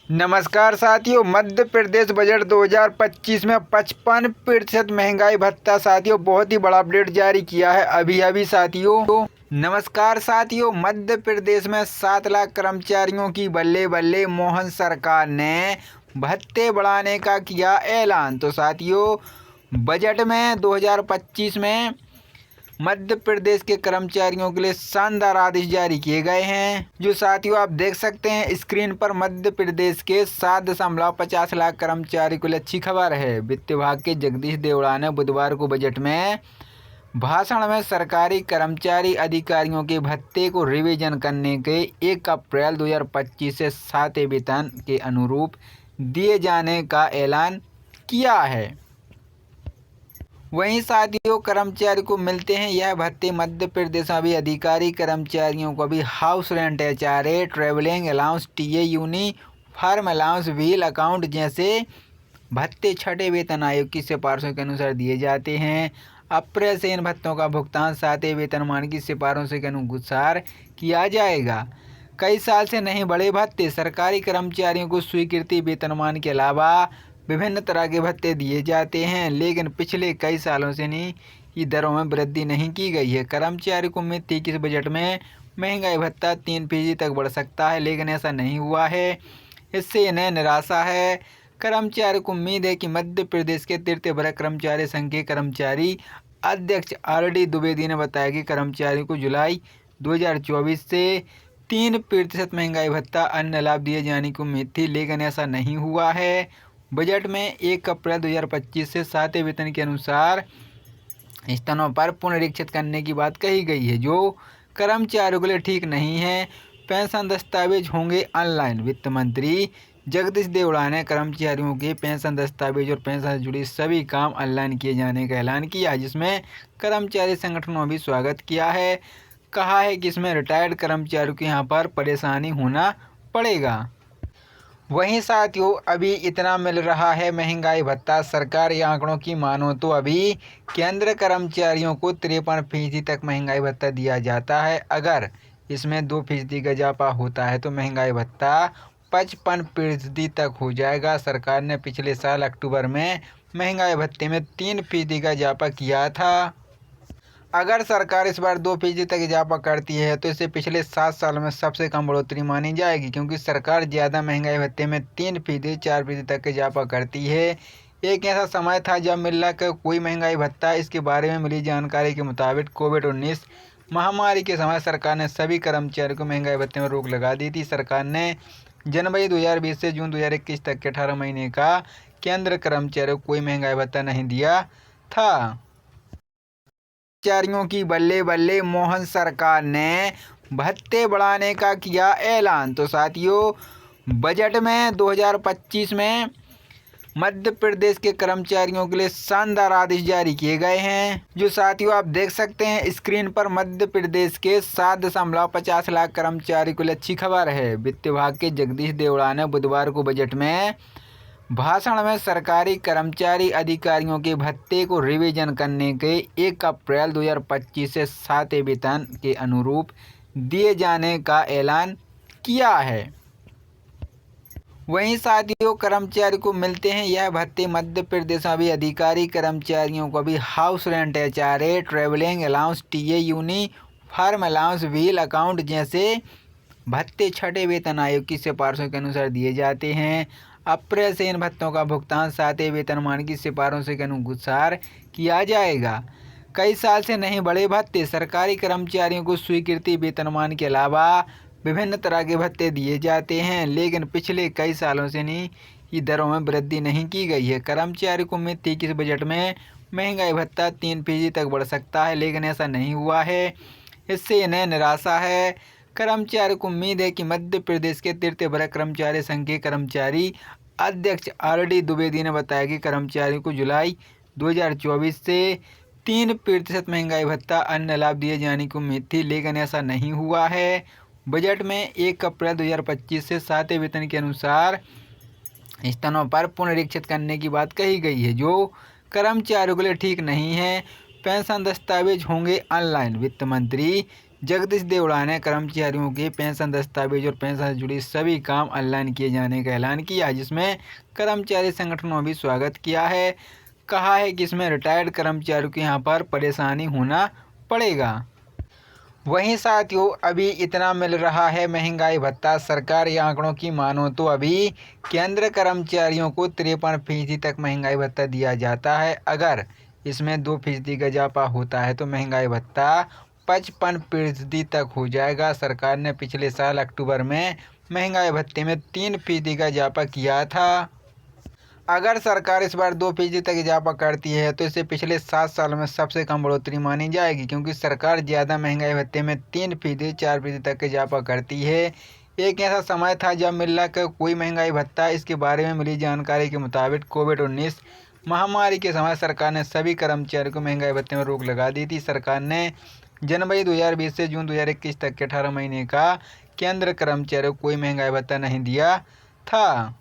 नमस्कार साथियों, मध्य प्रदेश बजट 2025 में 55% महंगाई भत्ता साथियों बहुत ही बड़ा अपडेट जारी किया है अभी साथियों। नमस्कार साथियों, मध्य प्रदेश में 7 लाख कर्मचारियों की बल्ले बल्ले, मोहन सरकार ने भत्ते बढ़ाने का किया ऐलान। तो साथियों, बजट में 2025 में मध्य प्रदेश के कर्मचारियों के लिए शानदार आदेश जारी किए गए हैं, जो साथियों आप देख सकते हैं स्क्रीन पर। मध्य प्रदेश के 7.50 लाख कर्मचारी को लिए अच्छी खबर है। वित्त विभाग के जगदीश देवड़ा ने बुधवार को बजट में भाषण में सरकारी कर्मचारी अधिकारियों के भत्ते को रिवीजन करने के 1 अप्रैल 2025 से 7वें वेतन के अनुरूप दिए जाने का ऐलान किया है। वहीं साथियों, कर्मचारी को मिलते हैं यह भत्ते। मध्य प्रदेश में भी अधिकारी कर्मचारियों को भी house rent, HRA, travelling allowance, TA, uniform allowance, wheel account जैसे भत्ते छठे वेतन आयोग की सिफारिशों के अनुसार दिए जाते हैं। अप्रैल से इन भत्तों का भुगतान 7वें वेतनमान की सिफारिशों के अनुसार किया जाएगा। कई साल से नहीं बढ़े भत्ते। सरकारी कर्मचारियों को स्वीकृति वेतनमान के अलावा विभिन्न तरह के भत्ते दिए जाते हैं, लेकिन पिछले कई सालों से नहीं की दरों में वृद्धि नहीं की गई है। कर्मचारी को उम्मीद थी कि इस बजट में महंगाई भत्ता 3% तक बढ़ सकता है, लेकिन ऐसा नहीं हुआ है। इससे इन्हें निराशा है। कर्मचारी को उम्मीद है कि मध्य प्रदेश के तृतीय वर्ग कर्मचारी संघ के कर्मचारी अध्यक्ष RD द्विवेदी ने बताया कि कर्मचारियों को जुलाई 2024 से 3% महंगाई भत्ता अन्य लाभ दिए जाने की उम्मीद थी, लेकिन ऐसा नहीं हुआ है। बजट में 1 अप्रैल 2025 से 7वें वेतन के अनुसार स्थानों पर पुनरीक्षित करने की बात कही गई है, जो कर्मचारियों के लिए ठीक नहीं है। पेंशन दस्तावेज होंगे ऑनलाइन। वित्त मंत्री जगदीश देवड़ा ने कर्मचारियों के पेंशन दस्तावेज और पेंशन से जुड़ी सभी काम ऑनलाइन किए जाने का ऐलान किया, जिसमें कर्मचारी संगठनों ने भी स्वागत किया है। कहा है कि इसमें रिटायर्ड कर्मचारियों को यहाँ पर परेशानी होना पड़ेगा। वहीं साथियों, अभी इतना मिल रहा है महंगाई भत्ता। सरकारी आंकड़ों की मानो तो अभी केंद्र कर्मचारियों को 53% तक महंगाई भत्ता दिया जाता है। अगर इसमें 2% का इजाफा होता है तो महंगाई भत्ता 55% तक हो जाएगा। सरकार ने पिछले साल अक्टूबर में महंगाई भत्ते में 3% का इजाफा किया था। अगर सरकार इस बार 2% तक इजाफा करती है तो इसे पिछले 7 सालों में सबसे कम बढ़ोतरी मानी जाएगी, क्योंकि सरकार ज़्यादा महंगाई भत्ते में 3%, 4% तक इजाफा करती है। एक ऐसा समय था जब मिल रहा का कोई महंगाई भत्ता। इसके बारे में मिली जानकारी के मुताबिक कोविड-19 महामारी के समय सरकार ने सभी कर्मचारियों को महंगाई भत्ते में रोक लगा दी थी। सरकार ने जनवरी 2020 से जून 2021 तक के 18 महीने का केंद्र कर्मचारियों को कोई महंगाई भत्ता नहीं दिया था। कर्मचारियों की बल्ले बल्ले, मोहन सरकार ने भत्ते बढ़ाने का किया ऐलान। तो साथियों, बजट में 2025 में मध्य प्रदेश के कर्मचारियों के लिए शानदार आदेश जारी किए गए हैं, जो साथियों आप देख सकते हैं स्क्रीन पर। मध्य प्रदेश के 7.50 लाख कर्मचारी को लिए अच्छी खबर है। वित्त विभाग के जगदीश देवड़ा ने बुधवार को बजट में भाषण में सरकारी कर्मचारी अधिकारियों के भत्ते को रिवीजन करने के 1 अप्रैल 2025 से 7वें वेतन के अनुरूप दिए जाने का ऐलान किया है। वहीं साथियों, कर्मचारी को मिलते हैं यह भत्ते। मध्य प्रदेश में भी अधिकारी कर्मचारियों को भी house rent, HRA, travelling allowance, TA, uniform allowance, wheel account जैसे भत्ते छठे वेतन आयोग की सिफारिशों के अनुसार दिए जाते हैं। अप्रैल से इन भत्तों का भुगतान 7वें वेतनमान की सिफारिशों के अनुसार किया जाएगा। कई साल से नहीं बढ़े भत्ते। सरकारी कर्मचारियों को स्वीकृति वेतनमान के अलावा विभिन्न तरह के भत्ते दिए जाते हैं, लेकिन पिछले कई सालों से नहीं की दरों में वृद्धि नहीं की गई है। कर्मचारी को उम्मीद थी कि इस बजट में महंगाई भत्ता 3% तक बढ़ सकता है, लेकिन ऐसा नहीं हुआ है। इससे इन्हें निराशा है। कर्मचारी को उम्मीद है कि मध्य प्रदेश के तृतीय वर्ग कर्मचारी संघ के कर्मचारी अध्यक्ष RD द्विवेदी ने बताया कि कर्मचारियों को जुलाई 2024 से 3% महंगाई भत्ता अन्य लाभ दिए जाने की उम्मीद थी, लेकिन ऐसा नहीं हुआ है। बजट में 1 अप्रैल 2025 से 7वें वेतन के अनुसार स्थानों पर पुनरीक्षित करने की बात कही गई है, जो कर्मचारियों के लिए ठीक नहीं है। पेंशन दस्तावेज होंगे ऑनलाइन। वित्त मंत्री जगदीश देवड़ा ने कर्मचारियों के पेंशन दस्तावेज और पेंशन से जुड़ी सभी काम ऑनलाइन किए जाने का ऐलान किया, जिसमें कर्मचारी संगठनों भी स्वागत किया है। कहा है कि इसमें रिटायर्ड कर्मचारियों को यहाँ पर परेशानी होना पड़ेगा। वहीं साथियों, अभी इतना मिल रहा है महंगाई भत्ता। सरकारी आंकड़ों की मानो तो अभी केंद्र कर्मचारियों को 53% तक महंगाई भत्ता दिया जाता है। अगर इसमें 2% का इजाफा होता है तो महंगाई भत्ता 55% तक हो जाएगा। सरकार ने पिछले साल अक्टूबर में महंगाई भत्ते में 3% का इजाफा किया था। अगर सरकार इस बार 2% तक इजाफा करती है तो इसे पिछले 7 सालों में सबसे कम बढ़ोतरी मानी जाएगी, क्योंकि सरकार ज़्यादा महंगाई भत्ते में 3%, 4% तक इजाफा करती है। एक ऐसा समय था जब मिल का कोई महंगाई भत्ता। इसके बारे में मिली जानकारी के मुताबिक कोविड-19 महामारी के समय सरकार ने सभी कर्मचारियों को महंगाई भत्ते में रोक लगा दी थी। सरकार ने जनवरी 2020 से जून 2021 तक के 18 महीने का केंद्र कर्मचारियों को कोई महंगाई भत्ता नहीं दिया था।